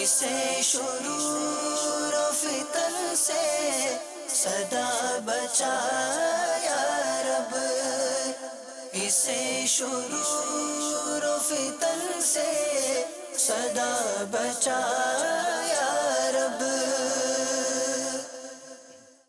اسے شرور و فتن سے صدا بچا یا رب، اسے شرور و فتن سے صدا بچا یا رب۔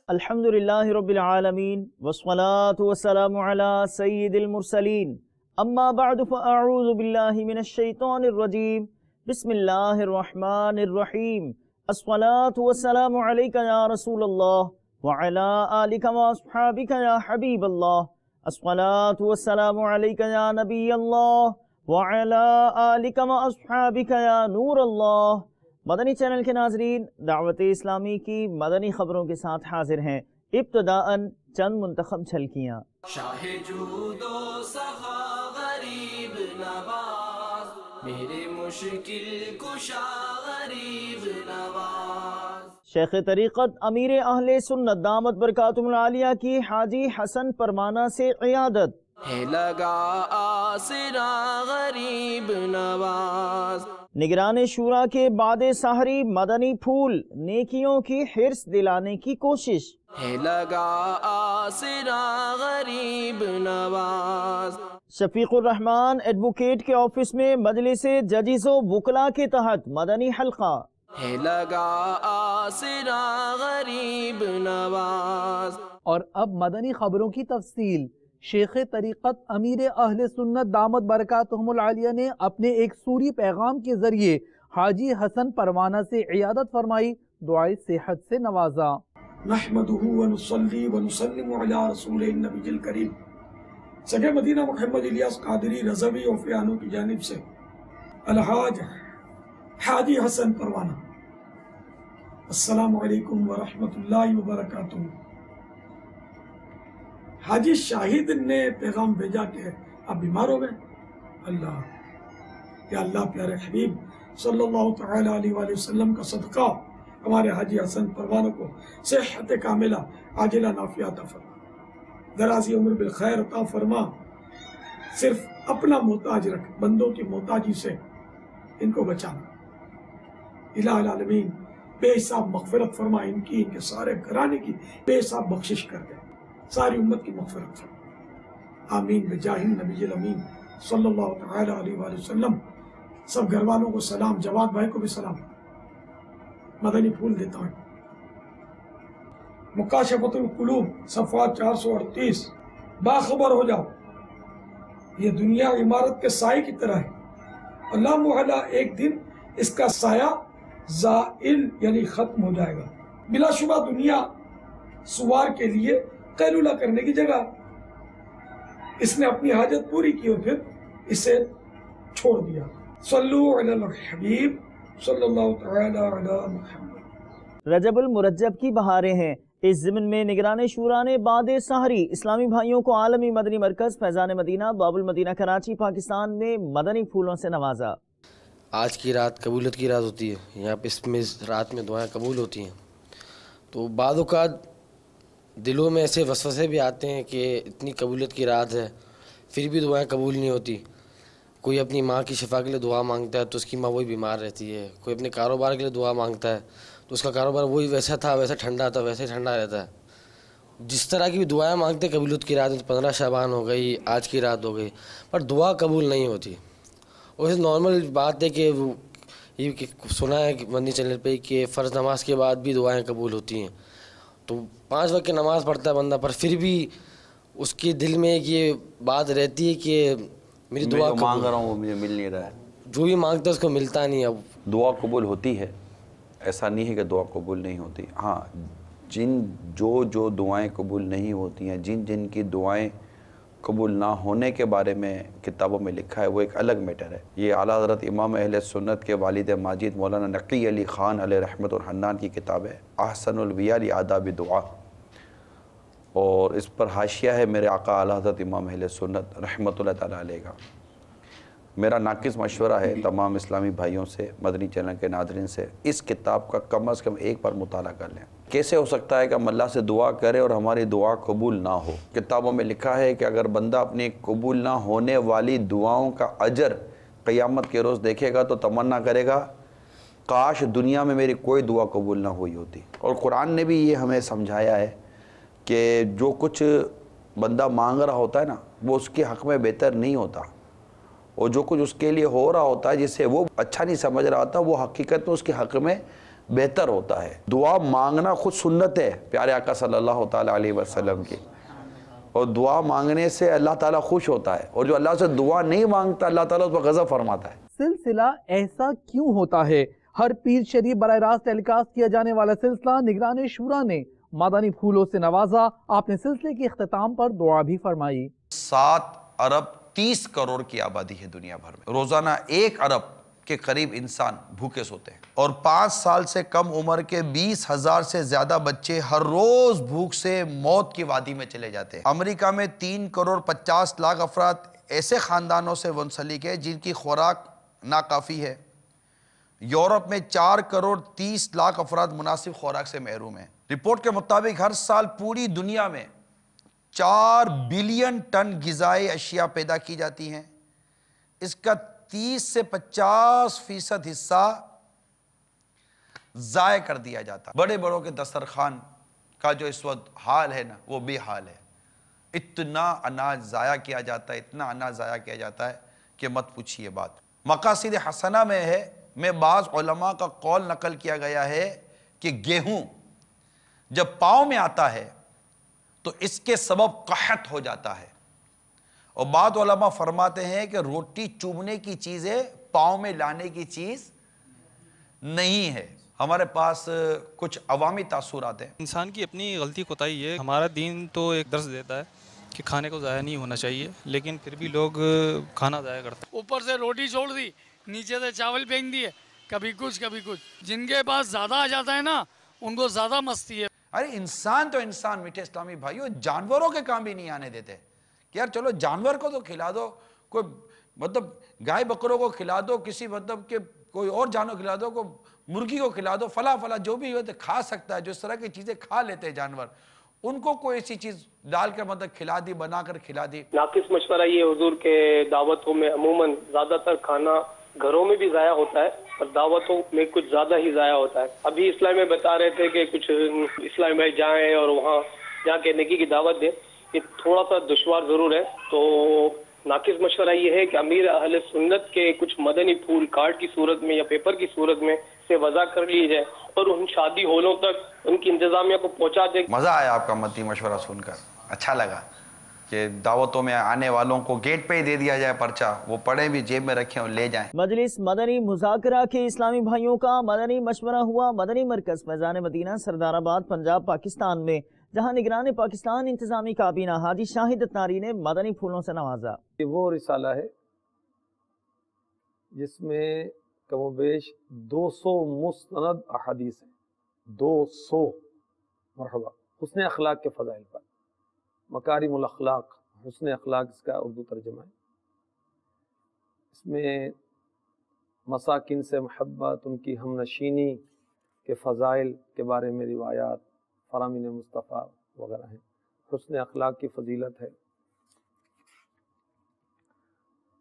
الحمدللہ رب العالمین والصلاة والسلام علی سید المرسلین، اما بعد فاعوذ باللہ من الشیطان الرجیم، بسم اللہ الرحمن الرحیم۔ الصلاة والسلام علیک یا رسول اللہ وعلی آلک واصحابک یا حبیب اللہ، الصلاة والسلام علیک یا نبی اللہ وعلی آلک واصحابک یا نور اللہ۔ مدنی چینل کے ناظرین، دعوت اسلامی کی مدنی خبروں کے ساتھ حاضر ہیں۔ ابتداءً چند منتخب جھلکیاں۔ شاہ جود و سخا غریب نواز، میرے مشکل کشا غریب نواز۔ شیخ طریقت امیر اہل سنت دامت برکاتہم العالیہ کی حاجی حسن پروانہ سے عیادت۔ ہے لگا آسرا غریب نواز، نگران شورا کے بعد سحری مدنی پھول، نیکیوں کی حرص دلانے کی کوشش۔ ہے لگا آسرا غریب نواز، شفیق الرحمان ایڈوکیٹ کے آفس میں مجلس ججز و وکلاء کے تحت مدنی حلقہ۔ ہے لگا آسرا غریب نواز۔ اور اب مدنی خبروں کی تفصیل۔ شیخ طریقت امیر اہل سنت دامت برکاتہم العالیہ نے اپنے ایک سوری پیغام کے ذریعے حاجی حسن پروانہ سے عیادت فرمائی، دعائے صحت سے نوازا۔ نحمدہ ونصلی ونسلم علی رسول النبی الکریم۔ سگے مدینہ محمد الیاس قادری رضوی اوفیانو کی جانب سے الحاج حاجی حسن پروانہ، السلام علیکم ورحمۃ اللہ وبرکاتہ۔ حاجی شاہد نے پیغام بھیجا کہ آپ بیمار ہو گئے۔ اللہ یا اللہ پیارے حبیب صلی اللہ تعالی علیہ وآلہ وسلم کا صدقہ ہمارے حاجی حسن پروانہ کو صحت کاملہ عاجلہ نافعہ عطا فرما، درازی عمر بالخیر عطا فرما، صرف اپنا محتاج رکھ، بندوں کی محتاجی سے ان کو بچانا۔ الہ العالمین بے حساب مغفرت فرما، ان کی، ان کے سارے گھرانے کی بے حساب بخشش کر دے، ساری امت کی مغفرت فرما، آمین بجاہ النبی الامین صلی اللہ تعالی علیہ وآلہ وسلم۔ سب گھر والوں کو سلام، جواد بھائی کو بھی سلام، مدنی پھول دیتا ہوں۔ مکاشفۃ القلوب صفحہ 438۔ باخبر ہو جاؤ، یہ دنیا عمارت کے سائے کی طرح ہے، اللہ محلہ ایک دن اس کا سایہ زائل یعنی ختم ہو جائے گا۔ بلا شبہ دنیا سوار کے لیے قیلولہ کرنے کی جگہ، اس نے اپنی حاجت پوری کی اور پھر اسے چھوڑ دیا۔ صلو علی الحبیب صلی اللہ تعالی علی محمد۔ رجب المرجب کی بہاریں ہیں، اس ضمن میں نگران شورا نے بعد سحری اسلامی بھائیوں کو عالمی مدنی مرکز فیضان مدینہ باب المدینہ کراچی پاکستان میں مدنی پھولوں سے نوازا۔ آج کی رات قبولیت کی رات ہوتی ہے، یہاں پہ اس میں رات میں دعائیں قبول ہوتی ہیں، تو بعض اوقات دلوں میں ایسے وسوسے بھی آتے ہیں کہ اتنی قبولیت کی رات ہے پھر بھی دعائیں قبول نہیں ہوتی۔ کوئی اپنی ماں کی شفا کے لیے دعا مانگتا ہے تو اس کی ماں وہی بیمار رہتی ہے، کوئی اپنے کاروبار کے لیے دعا مانگتا ہے تو اس کا کاروبار وہی ویسا تھا ویسا ٹھنڈا تھا ویسے ٹھنڈا رہتا ہے۔ جس طرح کی بھی دعائیں مانگتے ہیں قبولیت کی رات، 15 شعبان ہو گئی، آج کی رات ہو گئی، پر دعا قبول نہیں ہوتی۔ اور نارمل بات ہے کہ یہ سنا ہے کہ مدنی چینل پہ کہ فرض نماز کے بعد بھی دعائیں قبول ہوتی ہیں، تو 5 وقت کی نماز پڑھتا ہے بندہ پر پھر بھی اس کے دل میں یہ بات رہتی ہے کہ میری دعا مانگ رہا ہوں وہ مجھے مل نہیں رہا ہے، جو بھی مانگتا ہے اس کو ملتا نہیں۔ اب دعا قبول ہوتی ہے، ایسا نہیں ہے کہ دعا قبول نہیں ہوتی۔ ہاں، جو دعائیں قبول نہیں ہوتی ہیں، جن کی دعائیں قبول نہ ہونے کے بارے میں کتابوں میں لکھا ہے وہ ایک الگ میٹر ہے۔ یہ اعلیٰ حضرت امام اہل سنت کے والد ماجد مولانا نقی علی خان علیہ رحمت الحنان کی کتاب ہے احسن الویہ لآداب دعا، اور اس پر حاشیہ ہے میرے آقا اعلیٰ حضرت امام اہل سنت رحمت اللہ تعالیٰ علیہ کا۔ میرا ناقص مشورہ ہے تمام اسلامی بھائیوں سے، مدنی چینل کے ناظرین سے، اس کتاب کا کم از کم ایک بار مطالعہ کر لیں۔ کیسے ہو سکتا ہے کہ ہم اللہ سے دعا کریں اور ہماری دعا قبول نہ ہو؟ کتابوں میں لکھا ہے کہ اگر بندہ اپنی قبول نہ ہونے والی دعاؤں کا اجر قیامت کے روز دیکھے گا تو تمنا کرے گا کاش دنیا میں میری کوئی دعا قبول نہ ہوئی ہوتی. اور قرآن نے بھی یہ ہمیں سمجھایا ہے کہ جو کچھ بندہ مانگ رہا ہوتا ہے نا وہ اس کے حق میں بہتر نہیں ہوتا، اور جو کچھ اس کے لیے ہو رہا ہوتا ہے جسے وہ اچھا نہیں سمجھ رہا ہوتا وہ حقیقت میں اس کے حق میں بہتر ہوتا ہے. دعا مانگنا خود سنت ہے پیارے آقا صلی اللہ تعالیٰ علیہ وسلم کی، اور دعا مانگنے سے اللہ تعالیٰ خوش ہوتا ہے، اور جو اللہ سے دعا نہیں مانگتا اللہ تعالیٰ اس پر غضب فرماتا ہے. سلسلہ ایسا کیوں ہوتا ہے؟ ہر پیر شریف براہ راست ٹیلی کاسٹ کیا جانے والا سلسلہ نگران شورا نے مدنی پھولوں سے نوازا. آپ نے سلسلے کے اختتام پر دعا بھی فرمائی. 7 ارب 30 کروڑ کی آبادی ہے دنیا بھر میں، روزانہ 1 ارب کے قریب انسان بھوکے سوتے ہیں، اور 5 سال سے کم عمر کے 20,000 سے زیادہ بچے ہر روز بھوک سے موت کی وادی میں چلے جاتے ہیں. امریکہ میں 3 کروڑ 50 لاکھ افراد ایسے خاندانوں سے منسلک ہے جن کی خوراک ناکافی ہے. یورپ میں 4 کروڑ 30 لاکھ افراد مناسب خوراک سے محروم ہیں. رپورٹ کے مطابق ہر سال پوری دنیا میں 4 بلین ٹن غذائی اشیاء پیدا کی جاتی ہیں. اس کا 30 سے 50% حصہ ضائع کر دیا جاتا. بڑے بڑوں کے دسترخوان کا جو اس وقت حال ہے نا وہ بے حال ہے. اتنا اناج ضائع کیا جاتا ہے، اتنا اناج ضائع کیا جاتا ہے کہ مت پوچھئے بات. مقاصد حسنہ میں بعض علماء کا قول نقل کیا گیا ہے کہ گیہوں جب پاؤں میں آتا ہے تو اس کے سبب قحط ہو جاتا ہے، اور بعض علماء فرماتے ہیں کہ روٹی چومنے کی چیزیں پاؤں میں لانے کی چیز نہیں ہے. ہمارے پاس کچھ عوامی تاثرات ہیں. انسان کی اپنی غلطی کوتاہی ہے. ہمارا دین تو ایک درس دیتا ہے کہ کھانے کو ضائع نہیں ہونا چاہیے، لیکن پھر بھی لوگ کھانا ضائع کرتے ہیں. اوپر سے روٹی چھوڑ دی، نیچے سے چاول پھینک دیے، کبھی کچھ کبھی کچھ. جن کے پاس زیادہ آ جاتا ہے نا ان کو زیادہ مستی ہے. ارے انسان تو انسان، میٹھے اسلامی بھائیو، جانوروں کے کام بھی نہیں آنے دیتے کہ یار چلو جانور کو تو کھلا دو، کوئی مطلب گائے بکروں کو کھلا دو، کسی مطلب کہ کوئی اور جانور کھلا دو، کوئی مرغی کو کھلا دو، فلا جو بھی ہوتے کھا سکتا ہے، جو اس طرح کی چیزیں کھا لیتے ہیں جانور، ان کو کوئی ایسی چیز ڈال کر مطلب کھلا دی، بنا کر کھلا دی. ناقص مشورہ یہ حضور کے دعوتوں میں عموماً زیادہ تر کھانا گھروں میں بھی ضائع ہوتا ہے اور دعوتوں میں کچھ زیادہ ہی ضائع ہوتا ہے. ابھی اسلام میں بتا رہے تھے کہ کچھ اسلام میں جائیں اور وہاں جا کے نیکی کی دعوت دیں. یہ تھوڑا سا دشوار ضرور ہے، تو ناقص مشورہ یہ ہے کہ امیر اہل سنت کے کچھ مدنی پھول کارڈ کی صورت میں یا پیپر کی صورت میں سے وضع کر لی جائے اور ان شادی ہالوں تک ان کی انتظامیہ کو پہنچا دے. مزہ آیا آپ کا مدنی مشورہ سن کر، اچھا لگا کہ دعوتوں میں آنے والوں کو گیٹ پہ ہی دے دیا جائے پرچہ، وہ پڑھیں بھی جیب میں رکھیں اور لے جائیں. مجلس مدنی مذاکرہ کے اسلامی بھائیوں کا مدنی مشورہ ہوا مدنی مرکز فیضان مدینہ سردار آباد پنجاب پاکستان میں، جہاں نگران پاکستان انتظامی کابینہ حاجی شاہد اتاری نے مدنی پھولوں سے نوازا. یہ وہ رسالہ ہے جس میں کم و بیش 200 مستند احادیث ہیں. 200 مرحبا. حسن اخلاق کے فضائل پر، مکارم الاخلاق، حسن اخلاق اس کا اردو ترجمہ ہے. اس میں مساکین سے محبت، ان کی ہم نشینی کے فضائل کے بارے میں روایات، فرامین مصطفیٰ وغیرہ ہیں. حسن اخلاق کی فضیلت ہے.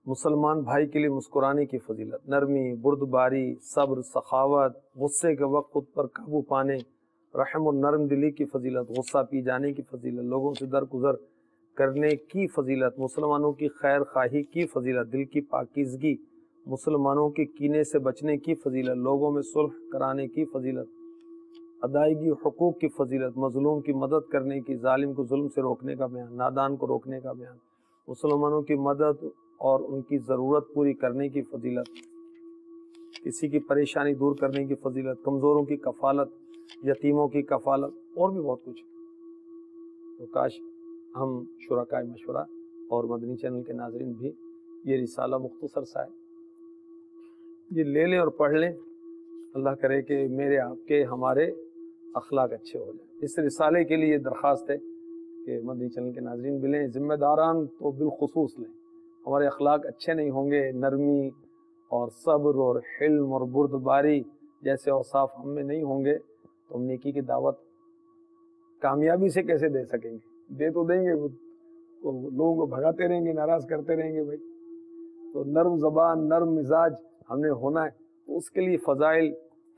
مسلمان بھائی کے لیے مسکرانے کی فضیلت، نرمی، بردباری، صبر، سخاوت، غصے کے وقت خود پر قابو پانے، رحم و نرم دلی کی فضیلت، غصہ پی جانے کی فضیلت، لوگوں سے درگزر کرنے کی فضیلت، مسلمانوں کی خیر خواہی کی فضیلت، دل کی پاکیزگی، مسلمانوں کے کینے سے بچنے کی فضیلت، لوگوں میں صلح کرانے کی فضیلت، ادائیگی حقوق کی فضیلت، مظلوم کی مدد کرنے کی، ظالم کو ظلم سے روکنے کا بیان، نادان کو روکنے کا بیان، مسلمانوں کی مدد اور ان کی ضرورت پوری کرنے کی فضیلت، کسی کی پریشانی دور کرنے کی فضیلت، کمزوروں کی کفالت، یتیموں کی کفالت، اور بھی بہت کچھ. تو کاش ہم شرکائے مشورہ اور مدنی چینل کے ناظرین بھی یہ رسالہ مختصر سا ہے، یہ لے لیں اور پڑھ لیں. اللہ کرے کہ میرے آپ کے ہمارے اخلاق اچھے ہو جائیں. اس رسالے کے لیے درخواست ہے کہ مدنی چینل کے ناظرین بھی لیں، ذمہ داران تو بالخصوص لیں. ہمارے اخلاق اچھے نہیں ہوں گے، نرمی اور صبر اور حلم اور بردباری جیسے اوصاف ہم میں نہیں ہوں گے تو ہم نیکی کی دعوت کامیابی سے کیسے دے سکیں گے؟ دے تو دیں گے، لوگوں کو بھگاتے رہیں گے، ناراض کرتے رہیں گے بھائی. تو نرم زبان، نرم مزاج ہم نے ہونا ہے. تو اس کے لیے فضائل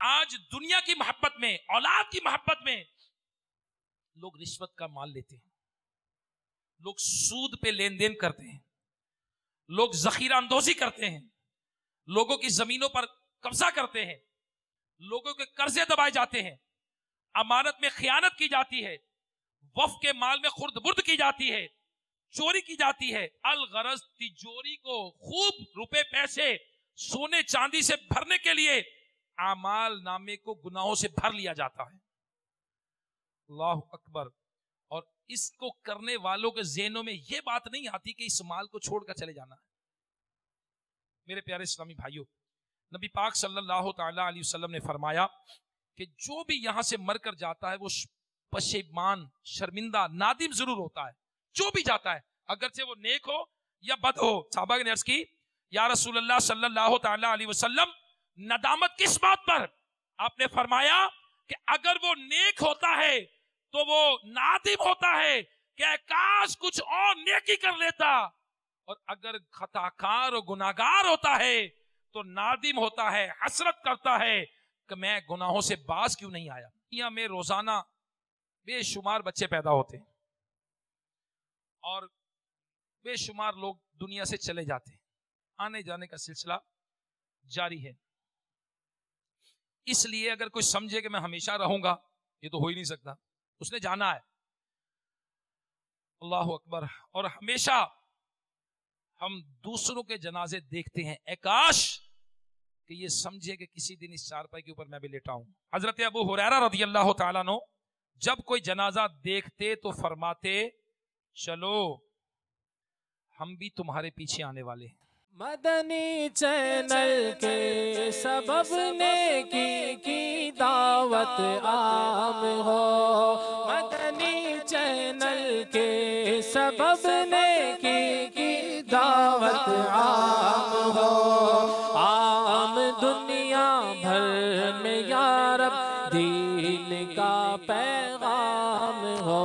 آج دنیا کی محبت میں، اولاد کی محبت میں لوگ رشوت کا مال لیتے ہیں، لوگ سود پہ لین دین کرتے ہیں، لوگ ذخیرہ اندوزی کرتے ہیں، لوگوں کی زمینوں پر قبضہ کرتے ہیں، لوگوں کے قرضے دبائے جاتے ہیں، امانت میں خیانت کی جاتی ہے، وقف کے مال میں خرد برد کی جاتی ہے، چوری کی جاتی ہے۔ الغرض تجوری کو خوب روپے پیسے سونے چاندی سے بھرنے کے لیے اعمال نامے کو گناہوں سے بھر لیا جاتا ہے۔ اللہ اکبر۔ اور اس کو کرنے والوں کے ذہنوں میں یہ بات نہیں آتی کہ اس مال کو چھوڑ کر چلے جانا ہے۔ میرے پیارے اسلامی بھائیوں، نبی پاک صلی اللہ تعالی علیہ وسلم نے فرمایا کہ جو بھی یہاں سے مر کر جاتا ہے وہ پشیمان، شرمندہ، نادم ضرور ہوتا ہے، جو بھی جاتا ہے، اگرچہ وہ نیک ہو یا بد ہو۔ صحابہ نے عرض کی یا رسول اللہ صلی اللہ تعالی علیہ وسلم ندامت کس بات پر؟ آپ نے فرمایا کہ اگر وہ نیک ہوتا ہے تو وہ نادم ہوتا ہے کہ کاش کچھ اور نیکی کر لیتا، اور اگر خطاکار اور گناہگار ہوتا ہے تو نادم ہوتا ہے، حسرت کرتا ہے کہ میں گناہوں سے باز کیوں نہیں آیا۔ دنیا میں روزانہ بے شمار بچے پیدا ہوتے ہیں اور بے شمار لوگ دنیا سے چلے جاتے ہیں، آنے جانے کا سلسلہ جاری ہے۔ اس لیے اگر کوئی سمجھے کہ میں ہمیشہ رہوں گا، یہ تو ہو ہی نہیں سکتا، اس نے جانا ہے۔ اللہ اکبر۔ اور ہمیشہ ہم دوسروں کے جنازے دیکھتے ہیں، اے کاش کہ یہ سمجھے کہ کسی دن اس چارپائی کے اوپر میں بھی لیٹا ہوں۔ حضرت ابو ہریرہ رضی اللہ تعالیٰ عنہ جب کوئی جنازہ دیکھتے تو فرماتے چلو ہم بھی تمہارے پیچھے آنے والے ہیں۔ مدنی چینل کے سبب نیکی کی دعوت عام ہو، مدنی چینل کے سبب نیکی کی دعوت عام ہو، عام دنیا بھر میں یا رب دین کا پیغام ہو،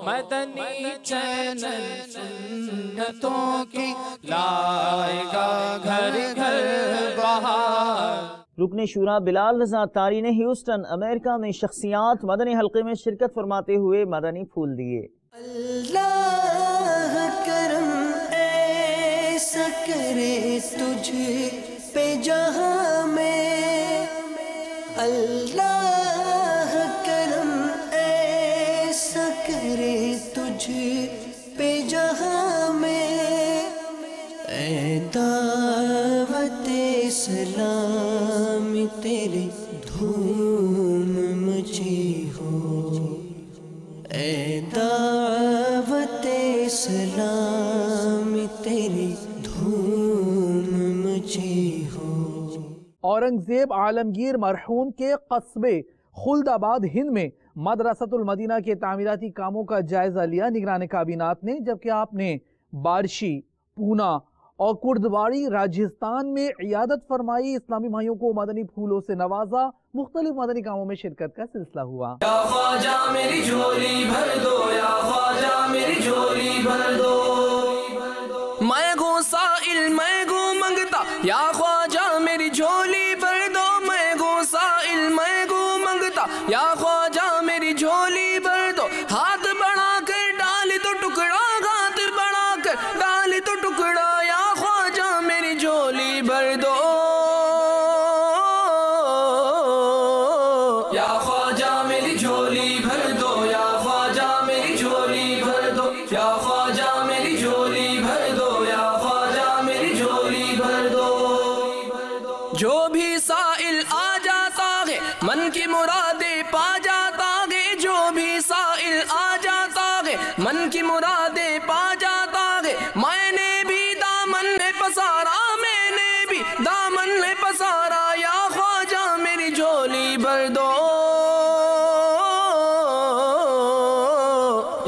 مدنی چینل سنتوں کی لائے گا گھر گھر بہار۔ رکن شورا بلال رضا تاری نے ہیوسٹن امریکہ میں شخصیات مدنی حلقے میں شرکت فرماتے ہوئے مدنی پھول دیے۔ اللہ کرم ایسا کرے تجھ پہ جہاں میں، اللہ کرم ایسا کرے تجھ پہ جہاں میں، اے دعوت اسلام تیرے دھوم مچی ہو، اے دعوت اسلام تیرے دھوم مچی ہو۔ اورنگزیب عالمگیر مرحوم کے قصبے خلد آباد ہند میں مدرسۃ المدینہ کے تعمیراتی کاموں کا جائزہ لیا نگران کابینات نے، جبکہ آپ نے بارشی، پونا اور کردواری راجستھان میں عیادت فرمائی۔ اسلامی بھائیوں کو مدنی پھولوں سے نوازا، مختلف مدنی کاموں میں شرکت کا سلسلہ ہوا۔ یا خواجہ میری جھولی بھر دو، یا خواجہ میری جھولی بھر دو، میں گو سائل میں گو منگتا، یا خواجہ میری جھولی بھر دو، میں گو سائل میں گو منگتا، یا خواجہ میری جھولی بھر دو، ہاتھ بڑھا کر ڈال تو ٹکڑا، ہاتھ بڑھا کر ڈال تو ٹکڑا، یا خواجہ میری جھولی بھر دو، یا خواجہ میری جھولی بھر دو، یا خواجہ میری جھولی بھر دو، یا خواجہ میری جھولی بھر دو، یا خواجہ میری جھولی بھر دو۔ جو بھی سائل آ جاتا ہے من کی مرادیں پا جاتا ہے، جو بھی سائل آ جاتا ہے من کی مرادیں پا جاتا ہے، میں نے بھی دامن میں پسارا، میں نے بھی دامن میں پسارا، یا خواجہ میری جھولی بھر دو،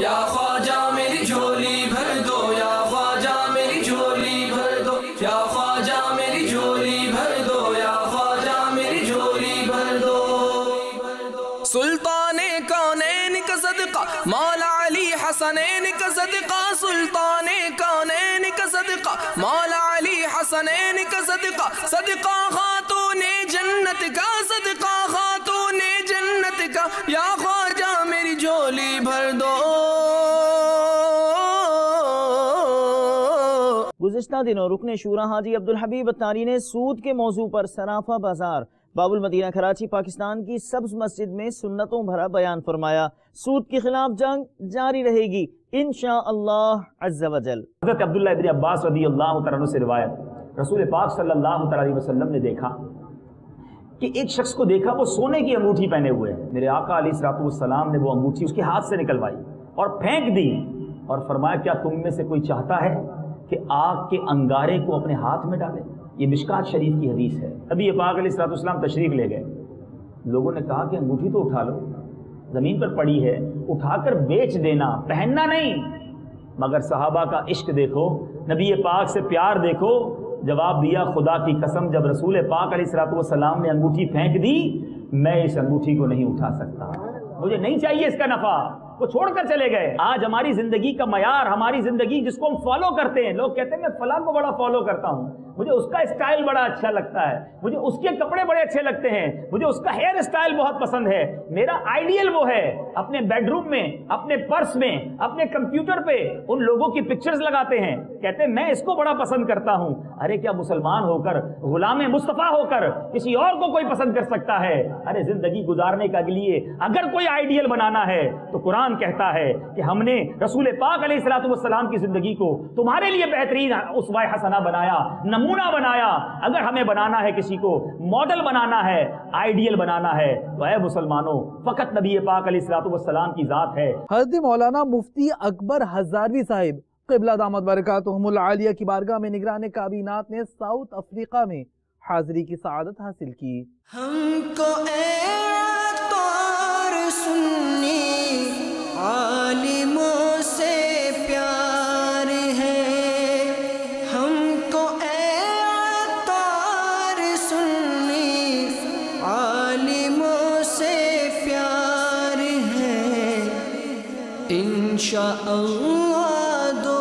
یا خواجہ میری جھولی بھر دو، یا خواجہ میری جھولی بھر دو، یا خواجہ میری جھولی بھر دو، یا خواجہ میری جھولی بھر دو۔ سلطان کونین کا صدقہ مولا علی حسنین کا صدقہ، سلطان کونین کا صدقہ مولا علی حسنین کا صدقہ، صدقہ خاتون جنت کا صدقہ، گزشتہ دنوں رکن شورا حاجی عبدالحبیب اتاری نے سود کے موضوع پر سرافہ بازار باب المدینہ کراچی پاکستان کی سبز مسجد میں سنتوں بھرا بیان فرمایا۔ سود کے خلاف جنگ جاری رہے گی انشاءاللہ عز و جل۔ حضرت عبداللہ ابن عباس رضی اللہ تعالیٰ عنہ سے روایت، رسول پاک صلی اللہ تعالیٰ علیہ وسلم نے دیکھا کہ ایک شخص کو دیکھا وہ سونے کی انگوٹھی پہنے ہوئے ہیں۔ میرے آقا علیہ الصلوۃ والسلام نے وہ انگوٹھی اس کے ہاتھ سے نکلوائی اور پھینک دی اور فرمایا کیا تم میں سے کوئی چاہتا ہے کہ آگ کے انگارے کو اپنے ہاتھ میں ڈالے؟ یہ مشکات شریف کی حدیث ہے۔ نبی پاک علیہ الصلوۃ والسلام تشریف لے گئے، لوگوں نے کہا کہ انگوٹھی تو اٹھا لو، زمین پر پڑی ہے، اٹھا کر بیچ دینا، پہننا نہیں۔ مگر صحابہ کا عشق دیکھو، نبی پاک سے پیار دیکھو، جواب دیا خدا کی قسم جب رسول پاک علیہ الصلوۃ والسلام نے انگوٹھی پھینک دی میں اس انگوٹھی کو نہیں اٹھا سکتا، مجھے نہیں چاہیے اس کا نفع، وہ چھوڑ کر چلے گئے۔ آج ہماری زندگی کا معیار، ہماری زندگی جس کو ہم فالو کرتے ہیں، لوگ کہتے ہیں میں فلاں کو بڑا فالو کرتا ہوں، مجھے اس کا اسٹائل بڑا اچھا لگتا ہے، مجھے اس کے کپڑے بڑے اچھے لگتے ہیں، مجھے اس کا ہیئر اسٹائل بہت پسند ہے، میرا آئیڈیل وہ ہے۔ اپنے بیڈ روم میں، اپنے پرس میں، اپنے کمپیوٹر پہ ان لوگوں کی پکچرز لگاتے ہیں، کہتے ہیں میں اس کو بڑا پسند کرتا ہوں۔ ارے کیا مسلمان ہو کر، غلام مصطفیٰ ہو کر کسی اور کو کوئی پسند کر سکتا ہے؟ ارے زندگی گزارنے کے لیے اگر کوئی آئیڈیل بنانا ہے تو قرآن کہتا ہے کہ ہم نے رسول پاک علیہ الصلوۃ والسلام کی زندگی کو تمہارے لیے بہترین اسوہ حسنہ بنایا، نمونہ بنایا۔ اگر ہمیں بنانا ہے، کسی کو ماڈل بنانا ہے، آئیڈیل بنانا ہے، تو اے مسلمانوں فقط نبی پاک علیہ الصلوۃ والسلام کی ذات ہے۔ حضرت مولانا مفتی اکبر ہزاروی صاحب قبلہ دامت برکاتہم العالیہ کی بارگاہ میں نگران کابینات نے ساؤتھ افریقہ میں حاضری کی سعادت حاصل کی۔ ہم کو اے طور سنی عالموں سے پیار ہے، ہم کو اے طور سنی عالموں سے پیار ہے، انشاءاللہ دو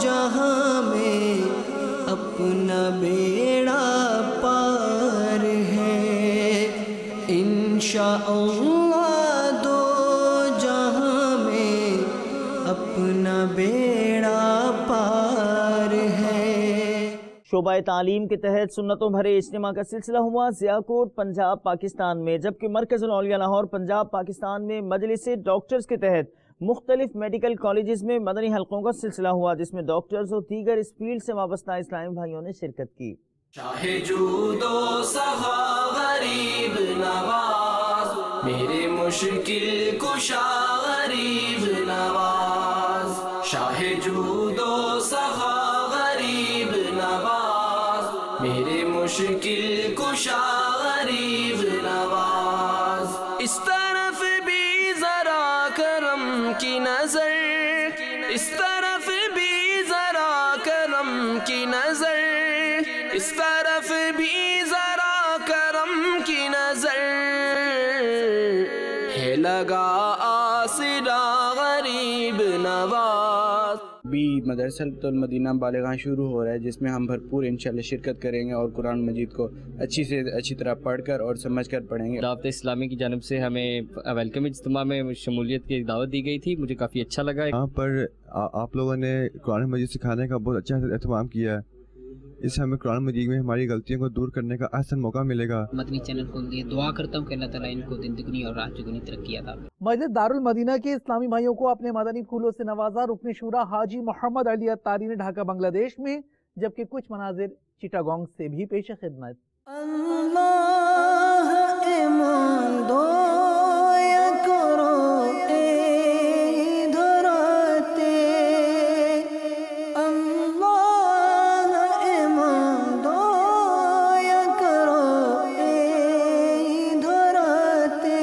جہاں میں اپنا بیڑا پار ہے، انشاءاللہ اپنا بیڑا پار ہے۔ شعبہ تعلیم کے تحت سنتوں بھرے اجتماع کا سلسلہ ہوا ضیاءکوٹ پنجاب پاکستان میں، جبکہ مرکز الاولیاء لاہور پنجاب پاکستان میں مجلس ڈاکٹرز کے تحت مختلف میڈیکل کالجز میں مدنی حلقوں کا سلسلہ ہوا، جس میں ڈاکٹرز اور دیگر اس فیلڈ سے وابستہ اسلامی بھائیوں نے شرکت کی۔ شاہ جود و سخا غریب نواز، میرے مشکل کشا غریب نواز، شاہ جود و سخا غریب نواز، میرے مشکل کشا غریب نواز۔ اس طرف بھی ذرا کرم کی نظر، اس طرف بھی ذرا کرم کی نظر، اس طرف بھی ذرا کرم کی نظر، ہے لگا آسرا غریب نواز۔ بھی مدرسہ المدینہ بالغاں شروع ہو رہا ہے، جس میں ہم بھرپور انشاءاللہ شرکت کریں گے اور قرآن مجید کو اچھی سے اچھی طرح پڑھ کر اور سمجھ کر پڑھیں گے۔ دعوت اسلامی کی جانب سے ہمیں ویلکم اجتماع میں شمولیت کی دعوت دی گئی تھی، مجھے کافی اچھا لگا۔ یہاں پر آپ لوگوں نے قرآن مجید سکھانے کا بہت اچھا اہتمام کیا ہے، اس سے ہمیں قرآن مجید میں ہماری غلطیوں کو دور کرنے کا احسن موقع ملے گا۔ مدنی چینل کو دعا کرتا ہوں کہ اللہ تعالیٰ ان کو دن دگنی اور رات چگنی ترقی عطا فرمائے۔ مجلس دارالمدینہ کے اسلامی بھائیوں کو اپنے مدنی پھولوں سے نوازا، رکن شورا حاجی محمد علی اتاری نے ڈھاکہ بنگلہ دیش میں، جبکہ کچھ مناظر چٹاگانگ سے بھی پیش خدمت۔ اللہ ایمان دو یا کرو اے دھراتے، اللہ ایمان دو یا کرو اے دھراتے،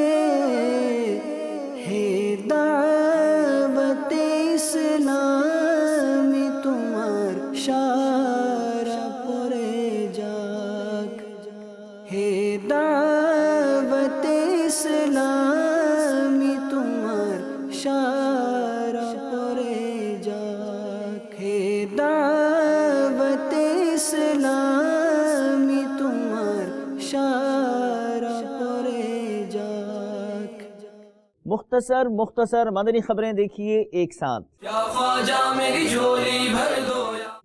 ہے دعوت اسلامی تمہار شارع پرے جاک، ہے دعوت اسلامی تمہار شارع پرے جاک، ہے دعوت اسلامی تمہار شارع پرے جاک۔ مختصر مدنی خبریں دیکھیے ایک ساتھ۔ یا خواجہ میری جھولی بھر دو۔